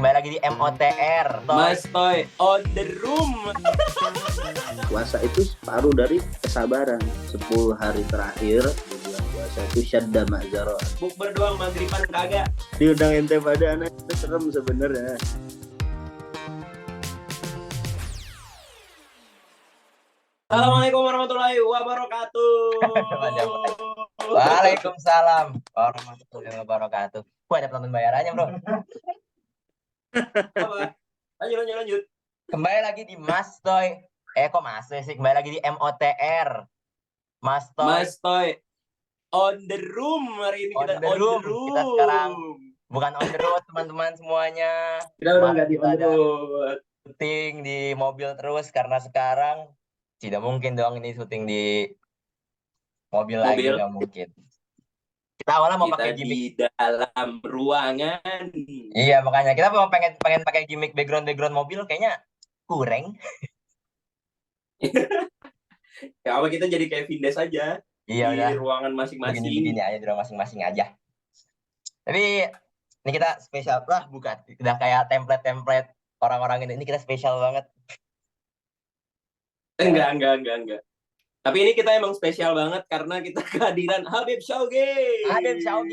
kembali lagi di MOTR. Mas Toy on the room. Puasa itu separuh dari kesabaran. 10 hari terakhir di bulan puasa itu syadda ma'zaro. Bukber doang, maghriban kagak. Diundang ente pada anak itu serem sebenarnya. Assalamualaikum warahmatullahi wabarakatuh. Waalaikumsalam warahmatullahi wabarakatuh. Wah, ada penonton bayarannya, bro. Apa? Lanjut. Kembali lagi di Mas Toy. Kok Mas sih? Kembali lagi di MOTR. Mas Toy on the room. Hari ini kita on the room. Kita sekarang bukan on the road, teman-teman semuanya. Kita udah nggak di on the road. Syuting di mobil terus karena sekarang tidak mungkin dong ini syuting di mobil lagi, nggak mungkin. Kita awalnya mau pakai gimmick di dalam ruangan. Iya, makanya kita mau pengen pakai gimmick background mobil, kayaknya kurang. Ya apa, kita jadi kayak Vindes aja. Iya, di udah ruangan masing-masing. Begini aja, di ruang masing-masing aja. Tapi ini kita spesial lah, bukan? Udah kayak template orang-orang ini kita spesial banget. Enggak. Tapi ini kita emang spesial banget karena kita kehadiran Habib Syaugi.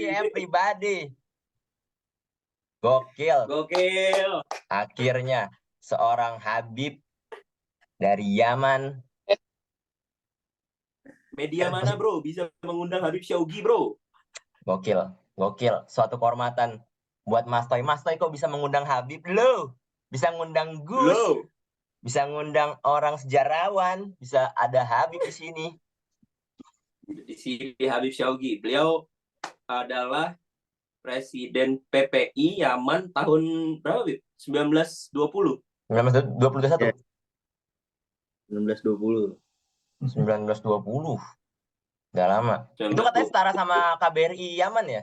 Everybody. Gokil. Akhirnya seorang Habib dari Yaman. Media mana, bro? Bisa mengundang Habib Syaugi, bro? Gokil. Suatu kehormatan buat Mas Toy. Mas Toy kok bisa mengundang Habib? Lo bisa ngundang Gus. Lo Bisa ngundang orang sejarawan, bisa ada Habib di sini. Di sini Habib Syaugi. Beliau adalah Presiden PPI Yaman tahun berapa, Bib? 1920. 1921. 1920. 1920. Udah lama. 1920. Itu katanya setara sama KBRI Yaman ya?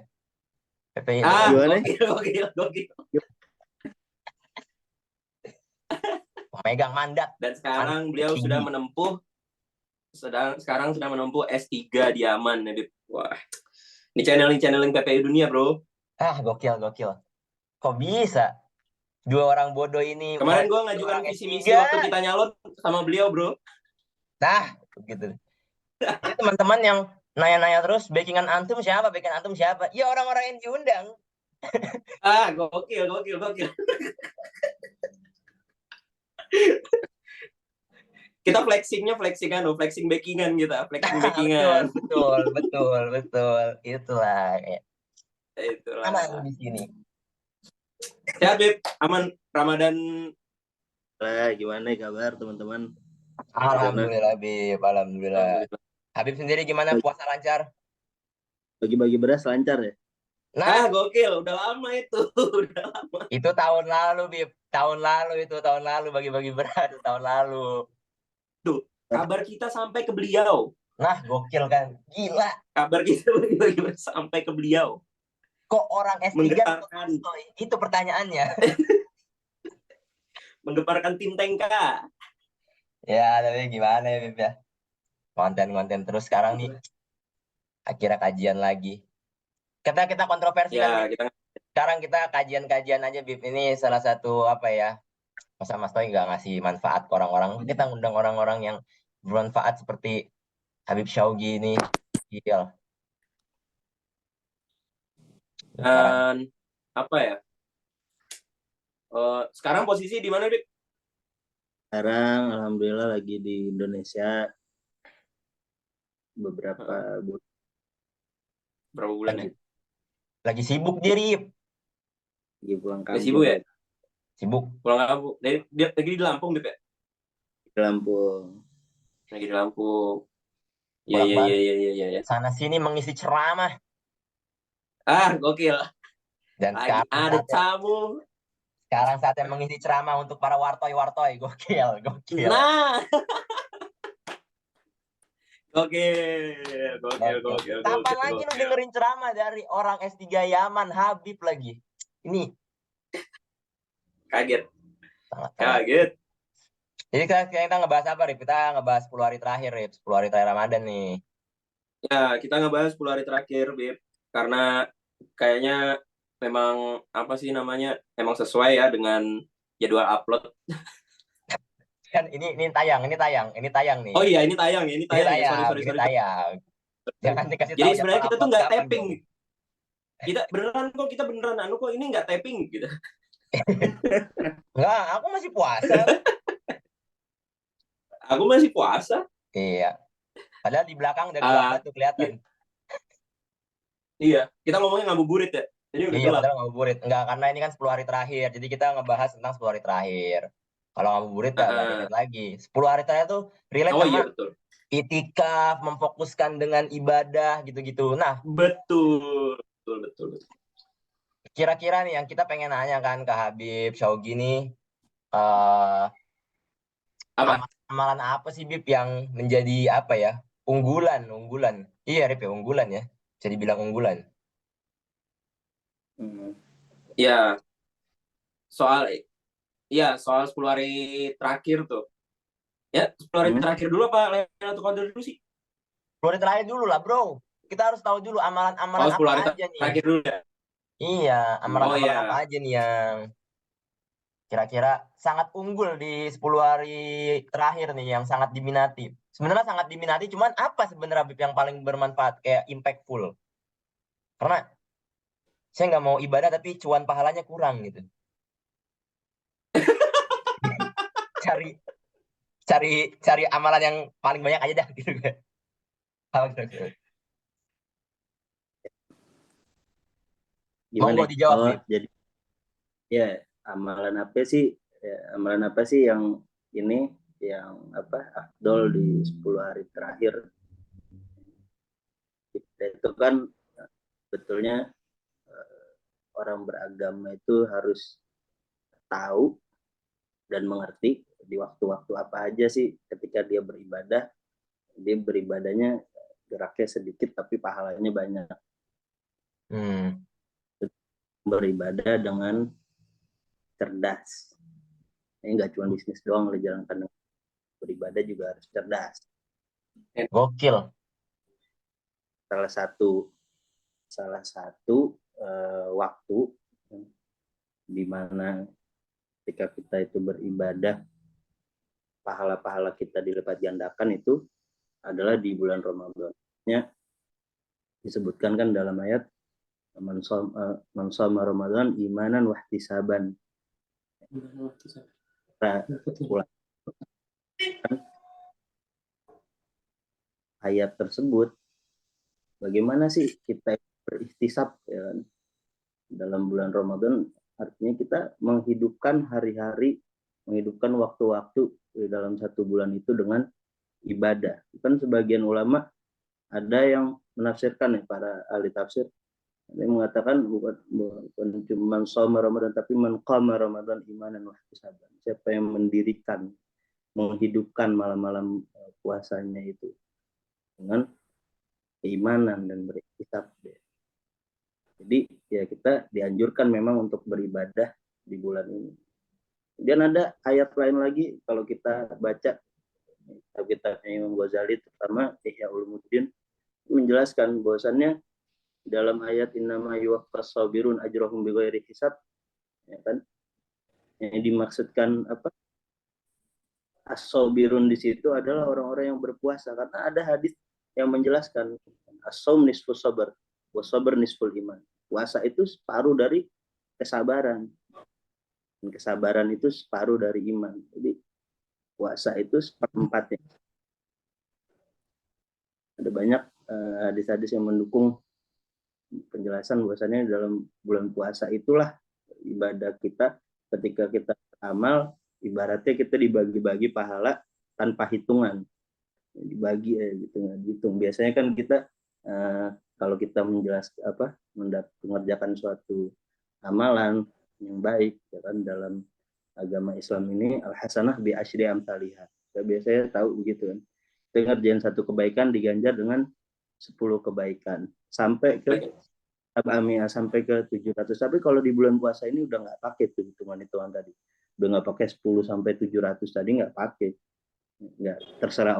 PPI. Gokil. Megang mandat. Dan sekarang beliau sudah menempuh S3 di Yaman, ya, Bib. Wah. Ini channeling PPI dunia, bro. Gokil. Kok bisa? Dua orang bodoh ini. Kemarin gue ngajukan visi misi waktu kita nyalon sama beliau, bro. Nah, begitu. Ini teman-teman yang nanya-nanya terus, backingan antum siapa? Ya orang-orang yang diundang. Gokil. Kita flexing backingan kita, backingan. Betul. Itulah. Aman di sini. Sehat, Bib? Aman Ramadan. Gimana kabar teman-teman? Alhamdulillah, Bib. Alhamdulillah. Habib sendiri gimana, puasa lancar? Bagi-bagi beras lancar ya? Nah, gokil, udah lama itu. Itu tahun lalu, Bib. Tahun lalu bagi-bagi beras, tahun lalu. Tuh, kabar kita sampai ke beliau. Nah, gokil kan? Gila. Kabar kita bagi-bagi beras sampai ke beliau. Kok orang S3 menggetarkan? Itu pertanyaannya. Menggeparkan tim Tengka. Ya, tapi gimana ya, Bib ya? Konten terus sekarang nih. Akhirnya kajian lagi. Kita kontroversi ya, kan, sekarang kita kajian aja, Bib. Ini salah satu apa ya, masa Mas Toy nggak ngasih manfaat ke orang-orang, kita ngundang orang-orang yang bermanfaat seperti Habib Syaugi ini. Gil. Dan apa ya, sekarang posisi di mana, Bib? Sekarang alhamdulillah lagi di Indonesia beberapa bulan ya? Lagi sibuk dia, Rip. Lagi pulang kampung. Sibuk ya? Sibuk. Pulang kampung. Dia lagi di Lampung, Bib ya? Di Lampung. Lagi di Lampung. Iya. Sana sini mengisi ceramah. Gokil. Dan lagi ada tamu. Sekarang saatnya mengisi ceramah untuk para wartoy. Gokil. Nah. Oke. Kapan lagi lu dengerin ceramah dari orang S3 Yaman, Habib lagi? Ini kaget. Jadi kita ngebahas apa, Rip? Kita ngebahas 10 hari terakhir, Rip. 10 hari terakhir Ramadan nih. Ya, kita ngebahas 10 hari terakhir, Bib. Karena kayaknya memang apa sih namanya? Emang sesuai ya dengan jadwal upload. Kan ini tayang nih. Oh iya, ini tayang ya. Sorry, sorry, Ini sorry. tayang. Jangan dikasih Jadi tahu sebenarnya jadwal kita tuh upload nggak kapan tapping. dong. Kita beneran kok ini nggak tapping gitu. Enggak, aku masih puasa. Aku masih puasa. Iya. Padahal di belakang udah gelap Ah, banget tuh kelihatan. iya, kita ngomongnya ngabuburit ya. Jadi udah Iya, gelap. padahal ngabuburit. Enggak, karena ini kan 10 hari terakhir. Jadi kita ngebahas tentang 10 hari terakhir. Kalau ngabuburit nggak Ah, relate lagi. 10 hari terakhir tuh relate oh sama iya betul. itikaf, memfokuskan dengan ibadah gitu-gitu. Nah, Betul, betul, betul, betul. kira-kira nih yang kita pengen nanya kan ke Habib Syaugi nih, eh Apa? amalan apa sih Bib yang menjadi apa ya? Unggulan. Iya, Rip ya, unggulan ya. Bisa dibilang unggulan. Hmm. Ya, soal soal 10 hari terakhir tuh. Ya, 10 hari Hmm. terakhir dulu apa Lailatul Qadar dulu sih? 10 hari terakhir dulu lah, Bro. Kita harus tahu dulu Oh, amalan-amalan 10 apa hari aja nih. terakhir dulu ya. Iya, Hmm. Oh amalan-amalan apa iya. aja nih yang kira-kira sangat unggul di 10 hari terakhir nih yang sangat diminati. Sebenarnya sangat diminati, cuman apa sebenarnya Bib yang paling bermanfaat kayak impactful? Karena saya nggak mau ibadah tapi cuan pahalanya kurang gitu. Cari cari cari amalan yang paling banyak aja dah gitu kan. Apa gitu? Gimana Monggo ya? dijawab, Oh, Bib. jadi ya amalan apa sih? Ya, amalan apa sih yang ini yang apa afdol di 10 hari terakhir? Kita itu kan betulnya orang beragama itu harus tahu dan mengerti di waktu-waktu apa aja sih ketika dia beribadahnya geraknya sedikit tapi pahalanya banyak. Hmm. Beribadah dengan cerdas. Ini nggak cuma bisnis doang lo jalankan, beribadah juga harus cerdas. Gokil. Salah satu salah satu waktu di mana ketika kita itu beribadah pahala-pahala kita dilipat gandakan itu adalah di bulan Ramadan. Ya, disebutkan kan dalam ayat man shoma Ramadan imanan wahtisaban. Ayat tersebut bagaimana sih kita berikhtisab ya kan? Dalam bulan Ramadan artinya kita menghidupkan hari-hari, menghidupkan waktu-waktu di dalam satu bulan itu dengan ibadah. Kan sebagian ulama ada yang menafsirkan ya, para ahli tafsir ada yang mengatakan bukan cuma shoma Ramadan tapi man qama Ramadan imanan wa ihtisaban. Siapa yang mendirikan, menghidupkan malam-malam puasanya itu dengan keimanan dan berihtisab. Jadi ya kita dianjurkan memang untuk beribadah di bulan ini. Kemudian ada ayat lain lagi kalau kita baca kitabnya Imam Ghazali terutama Ihya Ulumuddin menjelaskan bahwasannya dalam ayat innama yuwaffas sabirun ajrahum bighairi hisab, ya kan, yang dimaksudkan apa, as-sabirun di situ adalah orang-orang yang berpuasa karena ada hadis yang menjelaskan as-saum nisfus sabar wa sabar nisful iman. Puasa itu separuh dari kesabaran dan kesabaran itu separuh dari iman. Jadi puasa itu seperempatnya. Ada banyak hadis-hadis yang mendukung penjelasan bahwasannya dalam bulan puasa itulah ibadah kita. Ketika kita beramal ibaratnya kita dibagi-bagi pahala tanpa hitungan, dibagi gitu nggak dihitung. Biasanya kan kita kalau kita mengerjakan suatu amalan yang baik ya kan, dalam agama Islam ini al hasanah bi asyri amsalihah. Kita biasanya tahu begitu kan. Kita ngerjain satu kebaikan diganjar dengan 10 kebaikan sampai ke sampai ke 700. Tapi kalau di bulan puasa ini udah nggak pakai tuh hitungan tadi. Udah nggak pakai 10 sampai 700 tadi, nggak pakai. Nggak, terserah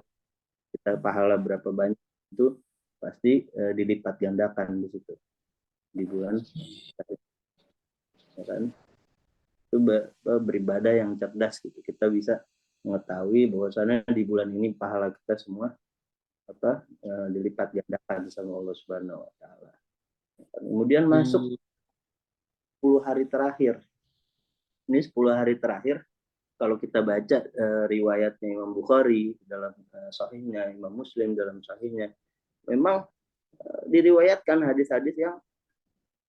kita pahala berapa banyak itu pasti dilipat gandakan di situ di bulan. ya kan? Itu beribadah yang cerdas gitu. Kita bisa mengetahui bahwasannya di bulan ini pahala kita semua dilipat gandakan sama Allah Subhanahu wa taala. Kemudian masuk 10 hari terakhir. Ini 10 hari terakhir kalau kita baca riwayatnya Imam Bukhari dalam sahihnya, Imam Muslim dalam sahihnya, memang diriwayatkan hadis-hadis yang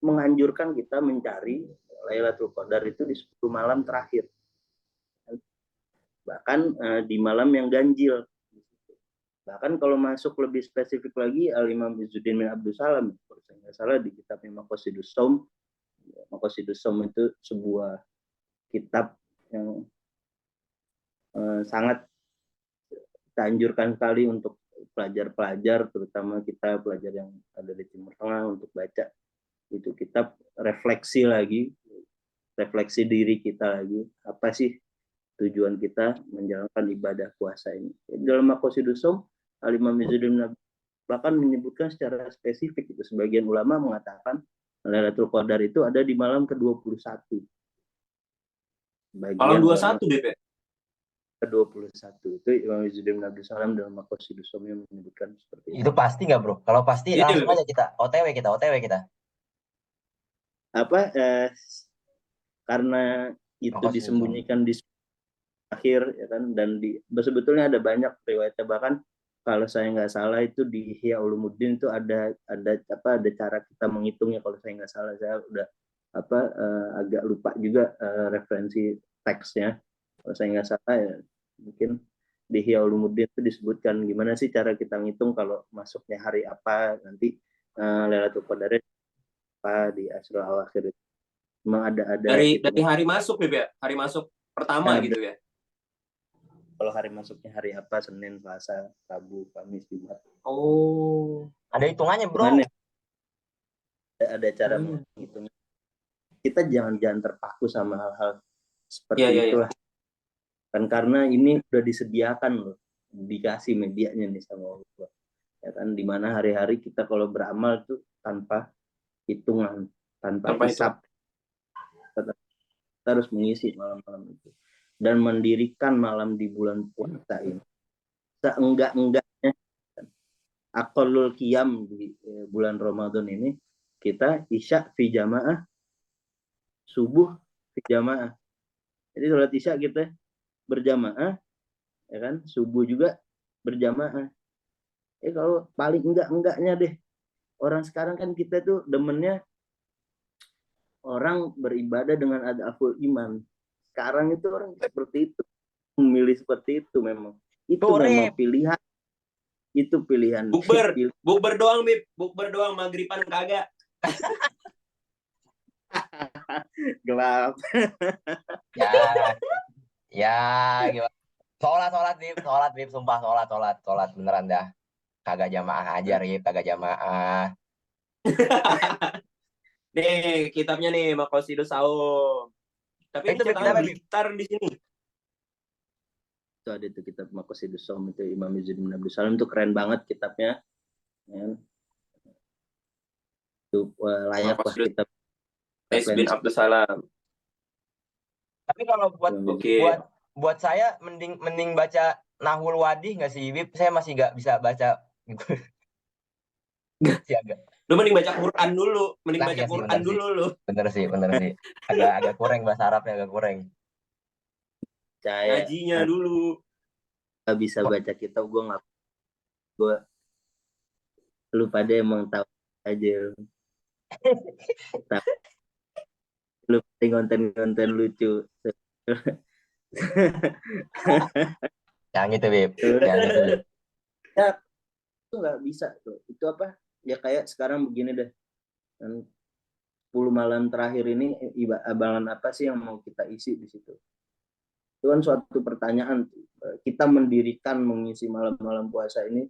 menganjurkan kita mencari Lailatul Qadar itu di 10 malam terakhir. Bahkan di malam yang ganjil. Bahkan kalau masuk lebih spesifik lagi, Al-Imam Izzuddin bin Abdus Salam, kalau saya nggak salah di kitabnya Maqasidus Shaum. Maqasidus Shaum itu sebuah kitab yang sangat kita anjurkan sekali untuk pelajar-pelajar, terutama kita pelajar yang ada di Timur Tengah untuk baca. Itu kitab refleksi lagi, refleksi diri kita lagi. Apa sih tujuan kita menjalankan ibadah puasa ini? Dalam Maqasidus Shaum, Al-Imam Izzuddin bahkan menyebutkan secara spesifik itu. Sebagian ulama mengatakan Lailatul Qadar itu ada di malam ke-21. Malam 21 BP. Ke-21 itu Imam Izzuddin bin Abdus Salam dalam Maqasidus Shaum yang menyebutkan seperti itu. Itu pasti nggak, Bro? Kalau pasti Iya, langsung aja kita OTW kita. Karena itu Maqasidus disembunyikan di akhir, ya kan, dan sebetulnya ada banyak riwayatnya, bahkan kalau saya nggak salah itu di Ihya Ulumuddin itu ada cara kita menghitungnya. Kalau saya nggak salah, saya udah agak lupa juga referensi teksnya. Kalau saya nggak salah ya mungkin di Ihya Ulumuddin itu disebutkan gimana sih cara kita ngitung kalau masuknya hari apa, nanti Lailatul Qadar apa di Asrul Awakhir itu. Memang ada dari hari masuk BP, hari masuk pertama gitu ya. Kalau hari masuknya hari apa, Senin, Selasa, Rabu, Kamis, Jumat. Oh, ada hitungannya, Bro. Ada cara menghitungnya. Kita jangan terpaku sama hal-hal seperti itulah. Kan karena ini udah disediakan loh, dikasih medianya nih sama Allah. Ya kan, dimana hari-hari kita kalau beramal tuh tanpa hitungan, tanpa hisab. Kita harus mengisi malam-malam itu. Dan mendirikan malam di bulan puasa ini seenggak-enggaknya aqallul qiyam di bulan Ramadan ini kita isya fi jamaah, subuh fi jamaah. Jadi sholat isya kita berjamaah, ya kan, subuh juga berjamaah. Kalau paling enggaknya deh, orang sekarang kan kita tuh demennya orang beribadah dengan adaful iman. Sekarang itu orang seperti itu, memilih seperti itu. Memang itu memang pilihan, itu pilihan. Bukber doang, Bib, bukber doang, maghriban kagak. Gelap. ya gimana, sholat Bib, sumpah sholat beneran dah, kagak jamaah aja Rip, kagak jamaah. Nih kitabnya nih Maqasidus Shaum. Tapi itu kita Blitar di sini. Itu ada itu kitab Maqasidus Shaum itu Imam Izzuddin bin Abdus Salam, itu keren banget kitabnya. Ya. Itu layak lah kitab bin Abdus Salam. Tapi kalau buat saya mending baca Nahwul Wadih nggak sih, Bib? Saya masih nggak bisa baca. Lu mending baca Quran dulu, Quran dulu lu. Bener sih. Agak kurang bahasa Arabnya, agak kurang. Ngajinya dulu. Gak bisa baca kitab, lu pada emang tahu aja. Lu konten lucu. Yang itu, Bib. Yang itu. Ya, itu nggak bisa tuh. Itu apa? Ya kayak sekarang begini deh. 10 malam terakhir ini amalan apa sih yang mau kita isi di situ? Itu kan suatu pertanyaan. Kita mendirikan mengisi malam-malam puasa ini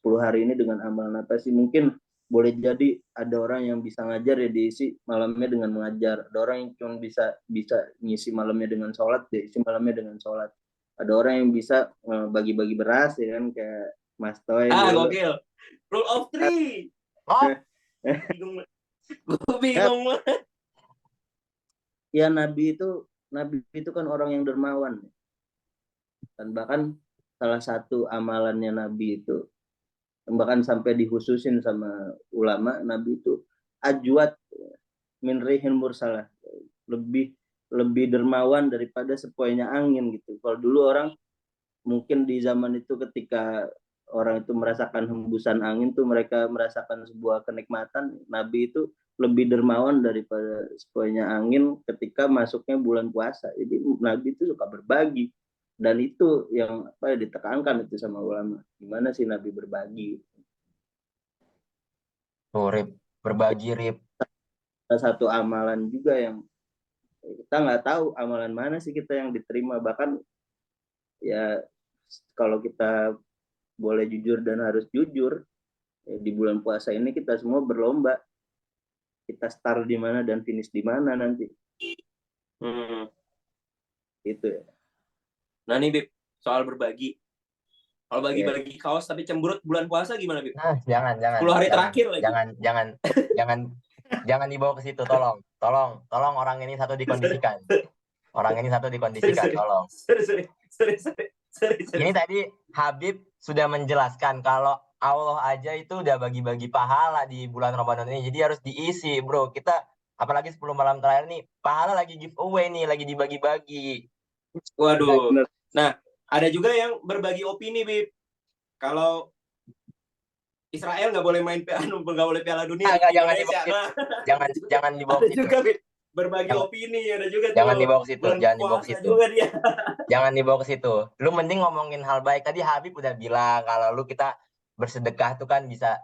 10 hari ini dengan amalan apa sih? Mungkin boleh jadi ada orang yang bisa ngajar ya diisi malamnya dengan mengajar. Ada orang yang cuma bisa ngisi malamnya dengan sholat, ya isi malamnya dengan sholat. Ada orang yang bisa bagi-bagi beras, ya kan, kayak Mas Toy. Gokil. Rule of 3. Gue bingung banget. ya Nabi itu kan orang yang dermawan, dan bahkan salah satu amalannya Nabi itu bahkan sampai dikhususin sama ulama, Nabi itu ajwad min rihin mursalah, lebih lebih dermawan daripada sepoi-nya angin gitu. Kalau dulu orang mungkin di zaman itu ketika orang itu merasakan hembusan angin tuh mereka merasakan sebuah kenikmatan. Nabi itu lebih dermawan daripada sepoi-nya angin ketika masuknya bulan puasa. Jadi Nabi itu suka berbagi, dan itu yang apa ya, ditekankan itu sama ulama. Gimana sih Nabi berbagi? Tuh, Rip, berbagi, Rip. Salah satu amalan juga yang kita nggak tahu amalan mana sih kita yang diterima. Bahkan ya kalau kita boleh jujur dan harus jujur, ya, di bulan puasa ini kita semua berlomba, kita start di mana dan finish di mana nanti. Itu ya. Nah nih Bib, soal berbagi. Kalau Ya. bagi-bagi kaos tapi cemberut bulan puasa gimana Bib? Nah, jangan 10 hari terakhir lagi. Jangan dibawa ke situ, tolong orang ini satu dikondisikan. Orang ini satu dikondisikan, tolong. Sorry. Ini tadi Habib sudah menjelaskan kalau Allah aja itu udah bagi-bagi pahala di bulan Ramadan ini. Jadi harus diisi, bro. Kita apalagi 10 malam terakhir nih, pahala lagi giveaway nih, lagi dibagi-bagi. Waduh. Nah, ada juga yang berbagi opini, Bib. Kalau Israel nggak boleh main nggak boleh Piala Dunia di Indonesia. Jangan dibawa ada ke situ. juga Bib, berbagi opini, ada juga jangan tuh. dibawa ke situ, jangan dibawa ke situ. Juga dia. Jangan dibawa ke situ. Lu mending ngomongin hal baik. Tadi Habib udah bilang kalau lu kita bersedekah tuh kan bisa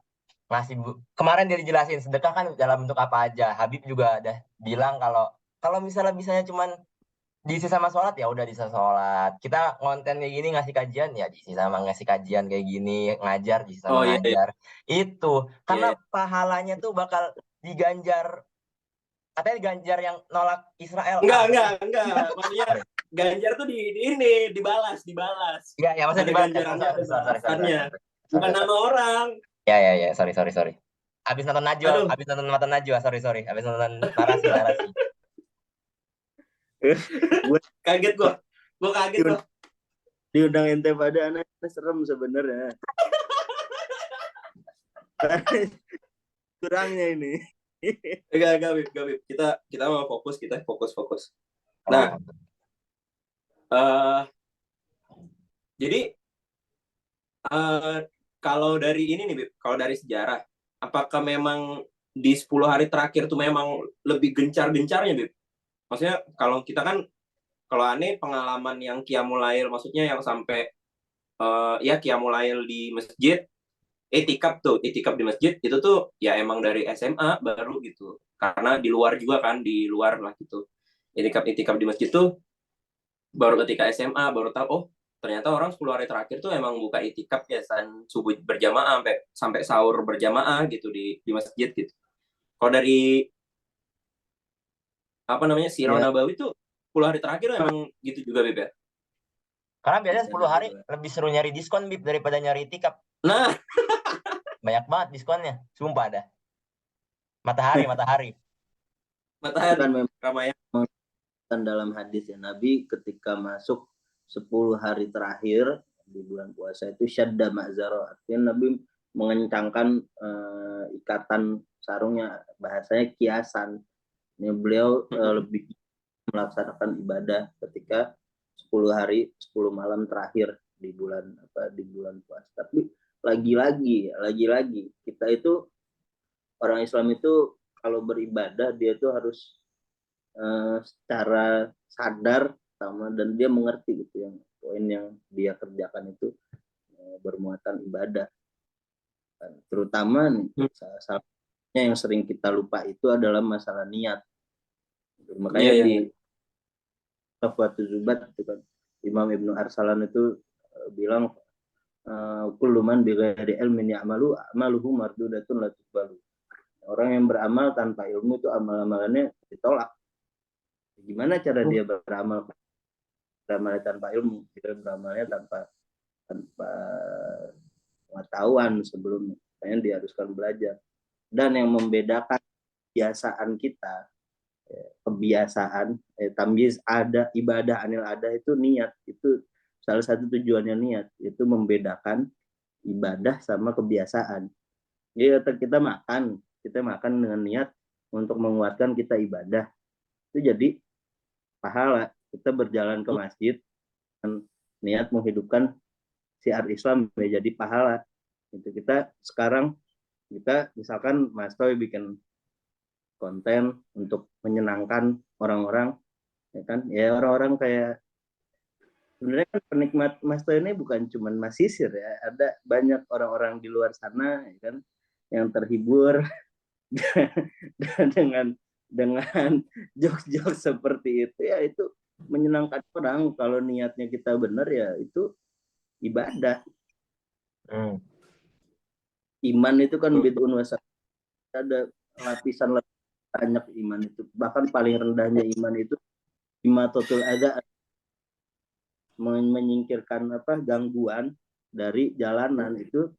ngasih. Kemarin dia dijelasin sedekah kan dalam bentuk apa aja. Habib juga udah bilang kalau misalnya cuman diisi sama sholat, ya udah diisi sholat. Kita konten kayak gini ngasih kajian, ya diisi sama ngasih kajian kayak gini, ngajar diisi sama ngajar. Itu karena pahalanya tuh bakal diganjar. Katanya Ganjar yang nolak Israel. Enggak. Maksudnya Ganjar tuh dibalas. Iya, maksudnya dibalas. Sorry. Bukan nama orang. Ya, sorry. Abis nonton Najwa, sorry. Abis nonton narasi. Kaget gua kaget gua. Diundang ente pada anaknya serem sebenarnya. Kurangnya ini. Enggak, Bib. Kita mau fokus. Nah, jadi kalau dari ini nih, Bib, kalau dari sejarah, apakah memang di 10 hari terakhir tuh memang lebih gencar-gencarnya, Bib? Maksudnya kalau kita kan, kalau aneh pengalaman yang Qiyamul Lail, maksudnya yang sampai ya Qiyamul Lail di masjid, itikaf di masjid, itu tuh ya emang dari SMA baru gitu. Karena di luar juga kan, di luar lah gitu. Itikaf di masjid tuh baru ketika SMA baru tahu, oh ternyata orang 10 hari terakhir tuh emang buka itikaf ya, subuh berjamaah sampai sahur berjamaah gitu di masjid gitu. Kalau dari apa namanya Sirah Nabawi tuh 10 hari terakhir emang gitu juga, Bib ya? Karena biasanya 10 hari lebih seru nyari diskon, Bib, daripada nyari itikaf. Nah, banyak banget diskonnya, sumpah ada. Matahari. Kan memang dalam hadis ya, Nabi ketika masuk 10 hari terakhir di bulan puasa itu syadda ma'zaro, artinya Nabi mengencangkan ikatan sarungnya, bahasanya kiasan. Ini beliau lebih melaksanakan ibadah ketika 10 hari 10 malam terakhir di bulan puasa. Tapi lagi-lagi kita itu, orang Islam itu kalau beribadah dia tuh harus secara sadar sama, dan dia mengerti gitu, yang poin yang dia kerjakan itu bermuatan ibadah. Terutama nih, salah satunya yang sering kita lupa itu adalah masalah niat. Makanya di Fatwa Zubat itu kan Imam Ibnu Arsalan itu bilang kullu man bighairi ilmin ya'malu amaluhu mardudatun la tuqbalu. Orang yang beramal tanpa ilmu itu amal-amalannya ditolak. Gimana cara dia beramal tanpa ilmu? Dia beramalnya tanpa pengetahuan sebelumnya. Makanya diharuskan belajar. Dan yang membedakan kebiasaan kita kebiasaan, tamyiz ada, ibadah anil ada itu niat, itu salah satu tujuannya niat, itu membedakan ibadah sama kebiasaan. Jadi kita makan dengan niat untuk menguatkan kita ibadah, itu jadi pahala. Kita berjalan ke masjid dengan niat menghidupkan syiar Islam, ya jadi pahala. Itu kita sekarang, kita misalkan Mas Toy bikin konten untuk menyenangkan orang-orang, ya kan, ya orang-orang kayak, sebenarnya kan penikmat Mas Toy ini bukan cuma Mas Sisir ya, ada banyak orang-orang di luar sana, ya kan, yang terhibur dengan jokes-jokes seperti itu, ya itu menyenangkan orang. Kalau niatnya kita benar, ya itu ibadah. Iman itu kan bid'un wasa, ada lapisan banyak iman itu. Bahkan paling rendahnya iman itu imatatul adza, menyingkirkan gangguan dari jalanan, itu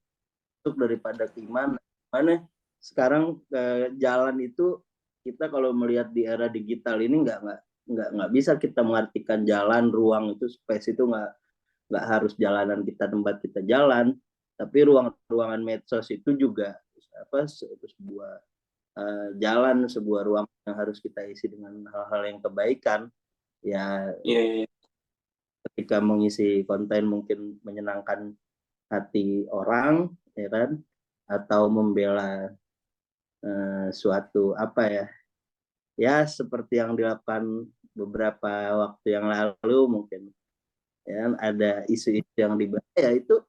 untuk daripada keimanan. Mana sekarang jalan itu, kita kalau melihat di era digital ini nggak bisa kita mengartikan jalan, ruang itu, space itu nggak harus jalanan kita, tempat kita jalan, tapi ruangan medsos itu juga sebuah jalan, sebuah ruang yang harus kita isi dengan hal-hal yang kebaikan. Ya, ketika mengisi konten mungkin menyenangkan hati orang, ya kan, atau membela suatu ya seperti yang dilakukan beberapa waktu yang lalu mungkin, ya kan, ada isu-isu yang dibahas, ya itu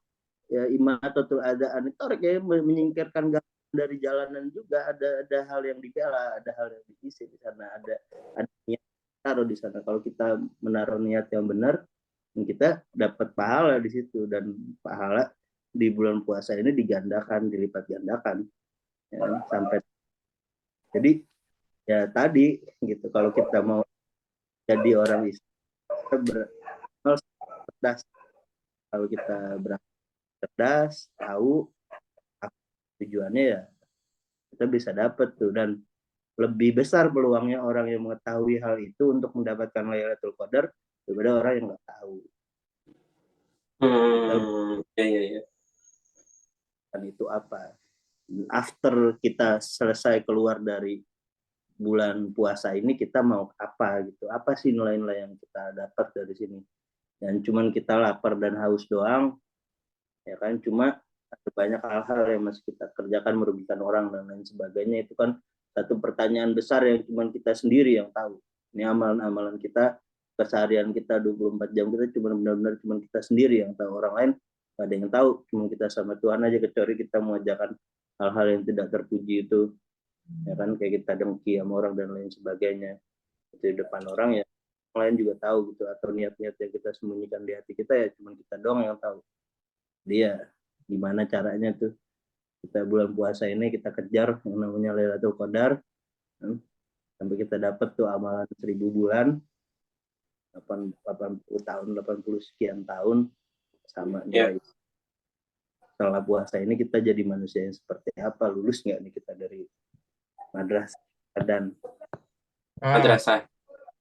ya imatatul adaan itu kayak menyingkirkan dari jalanan juga, ada hal yang dibela, ada hal yang diisi di sana, ada niat taruh di sana. Kalau kita menaruh niat yang benar, kita dapat pahala di situ, dan pahala di bulan puasa ini digandakan, dilipat gandakan, ya, sampai. Jadi ya tadi gitu, kalau kita mau jadi orang Islam, kita beramal cerdas. Kalau kita beramal cerdas, tahu tujuannya, ya kita bisa dapat tuh. Dan lebih besar peluangnya orang yang mengetahui hal itu untuk mendapatkan Lailatul Qadar daripada orang yang nggak tahu. Dan itu apa? After kita selesai keluar dari bulan puasa ini, kita mau apa gitu? Apa sih nilai-nilai yang kita dapat dari sini? Dan cuman kita lapar dan haus doang, ya kan? Cuma ada banyak hal-hal yang masih kita kerjakan merugikan orang dan lain sebagainya. Itu kan satu pertanyaan besar yang cuma kita sendiri yang tahu. Ini amalan-amalan kita, keseharian kita 24 jam kita cuma benar-benar cuma kita sendiri yang tahu. Orang lain gak ada yang tahu, cuma kita sama Tuhan aja, kecuali kita mengajarkan hal-hal yang tidak terpuji itu, ya kan, kayak kita dengki sama orang dan lain sebagainya itu di depan orang, ya orang lain juga tahu gitu. Atau niat-niat yang kita sembunyikan di hati kita, ya cuma kita doang yang tahu. Dia gimana caranya tuh kita bulan puasa ini kita kejar yang namanya Lailatul Qadar, sampai kita dapat tuh amalan 1000 bulan, 80 tahun, 80 sekian tahun, sama nilai. Setelah puasa ini kita jadi manusia yang seperti apa? Lulus nggak nih kita dari madrasah dan madrasah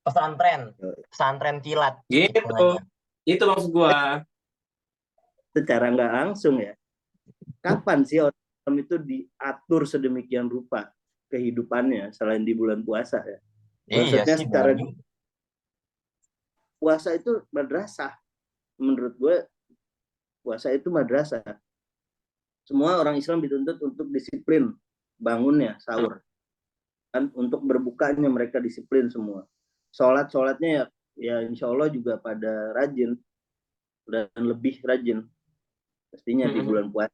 pesantren kilat gitu. Itu maksud gua. Secara nggak langsung ya, kapan sih orang itu diatur sedemikian rupa kehidupannya selain di bulan puasa ya? Maksudnya sih, secara puasa itu madrasah. Menurut gue puasa itu madrasah. Semua orang Islam dituntut untuk disiplin bangunnya sahur, kan, untuk berbukanya mereka disiplin semua. Sholatnya ya insya Allah juga pada rajin dan lebih rajin pastinya di bulan puasa.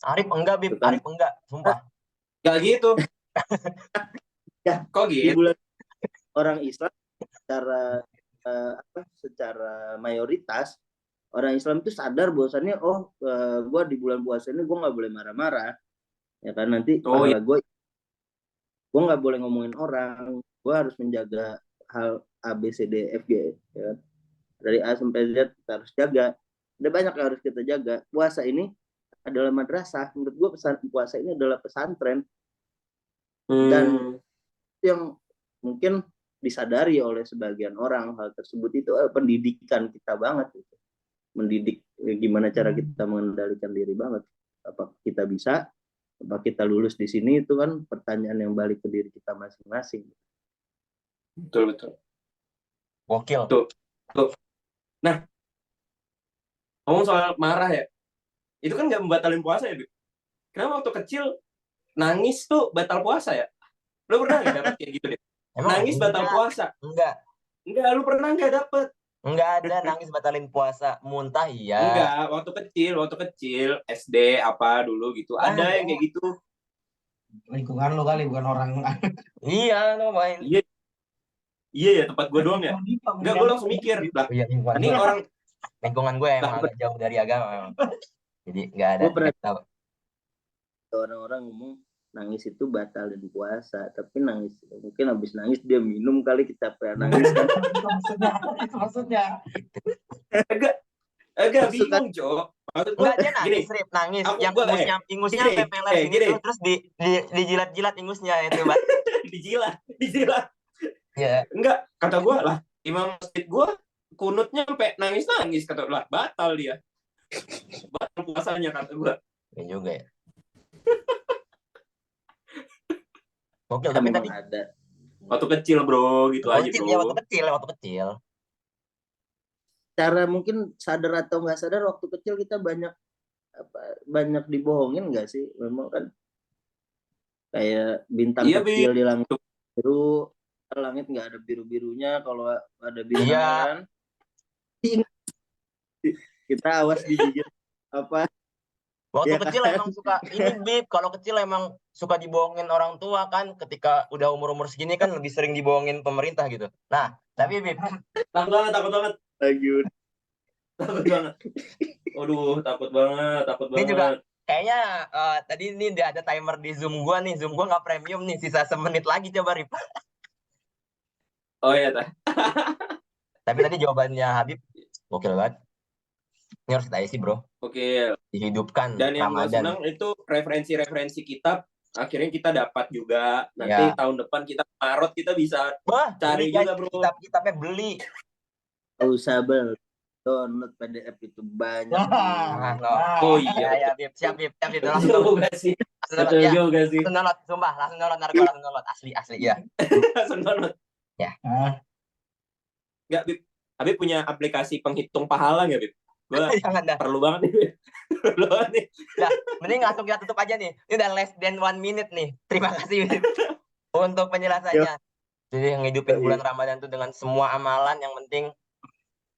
Arif enggak, Bib. Arif enggak, sumpah. Gak gitu. Ya, kok gitu? Di bulan orang Islam secara mayoritas orang Islam itu sadar bahwasannya gue di bulan puasa ini gue nggak boleh marah-marah, ya kan, nanti gue nggak boleh ngomongin orang, gue harus menjaga hal A B C D F G, ya. Dari A sampai Z kita harus jaga. Ada banyak yang harus kita jaga. Puasa ini adalah madrasah. Menurut gue puasa ini adalah pesantren. Dan yang mungkin disadari oleh sebagian orang hal tersebut itu pendidikan kita banget gitu. Mendidik gimana cara kita mengendalikan diri banget. Apa kita bisa? Apa kita lulus di sini, itu kan pertanyaan yang balik ke diri kita masing-masing. Betul. Gokil. Tuh. Nah, ngomong soal marah ya, itu kan nggak membatalin puasa ya, Bib? Kenapa waktu kecil nangis tuh batal puasa ya? Lu pernah nggak dapet kayak gitu deh? Emang Nangis batal puasa? Enggak Enggak, lu pernah nggak dapet? ada nangis batalin puasa. Muntah iya. Enggak, waktu kecil SD apa dulu gitu. Ada yang kayak gitu. Lingkungan lu kali, bukan orang. Iya, no main. Iya ya, tempat gue doang ya. Enggak, gue langsung mikir lah. Iya, Ini orang lingkungan gue emang agak jauh dari agama memang. Jadi nggak ada. Gue pernah tahu. orang-orang ngomong nangis itu batalin puasa, tapi nangis mungkin habis nangis dia minum kali, kita pernah nangis kan. Maksudnya. agak bingung, Jo. Maksud gue Enggak, dia gini. nangis, Aku- yang gua- ingusnya gini, pepeler gini gini. tuh, terus dijilat-jilat ingusnya itu, Mbak. dijilat. Iya. Enggak, kata gue lah. Imam masjid gue kunutnya sampai nangis-nangis, kata lah batal dia. Batal puasanya, kata gue. Iya juga ya. Oke, tapi Memang tadi ada. Waktu kecil, bro, gitu aja, kecil bro. ya, waktu kecil. Cara mungkin sadar atau nggak sadar waktu kecil kita banyak dibohongin nggak sih? Memang kan kayak bintang Iya, kecil di langit biru, langit nggak ada biru-birunya, kalau ada bintang Iya. kan kita awas digigit apa. Waktu Iya kecil kan? emang suka ini, Bib, kalau kecil emang suka dibohongin orang tua kan, ketika udah umur segini kan lebih sering dibohongin pemerintah gitu. Nah, tapi Bib, Takut banget. Lagi Takut banget. Aduh, takut banget. ini juga kayaknya tadi ini udah ada timer di Zoom gua nih. Zoom gua nggak premium nih, sisa semenit lagi, coba Rip. Oh iya, tah. Tapi tadi jawabannya Habib gokil banget. Ini harus kita isi, bro. Oke. Dihidupkan Dan yang gue Ramadan. senang itu referensi kitab. Akhirnya kita dapat juga. Nanti Ya. tahun depan kita Maret kita bisa Wah, cari beli, juga, guys. bro. Kitab-kitabnya beli. usah download PDF itu banyak. Nah, no. Oh iya. Ya, Bib. Siap, Bib. Langsung download. Juga sih. Langsung download, Betul ya. juga sih. Langsung download, sumpah. Langsung download. Asli, ya. Senang. Ah, Nggak, Bib. Habib punya aplikasi penghitung pahala nggak, Bib? Gue Jangan dah. perlu banget nih, Bib. Perlu banget nih. Mending langsung kita tutup aja nih. Ini udah less than 1 minute nih. Terima kasih, Bib, untuk penjelasannya. Jadi ngidupin bulan Ramadan itu dengan semua amalan, yang penting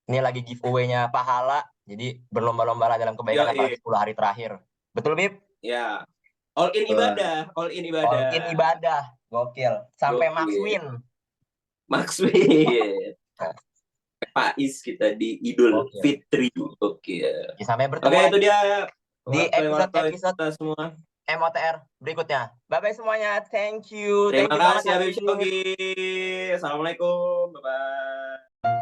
ini lagi giveaway-nya pahala. Jadi berlomba-lomba lah dalam kebaikan, apalagi 10 hari terakhir. Betul, Bib? Ya. All in ibadah. All in ibadah. Gokil. Sampai Gokil. Max win. Maksudnya Faiz kita di Idul Oke. Fitri. Oke. Ya, sampai bertemu Oke, itu lagi dia di episode kita semua. MOTR berikutnya. Bye-bye semuanya. Thank you. Terima Thank you banget, kasih Habib Habib. Shogi. Assalamualaikum. Bye-bye.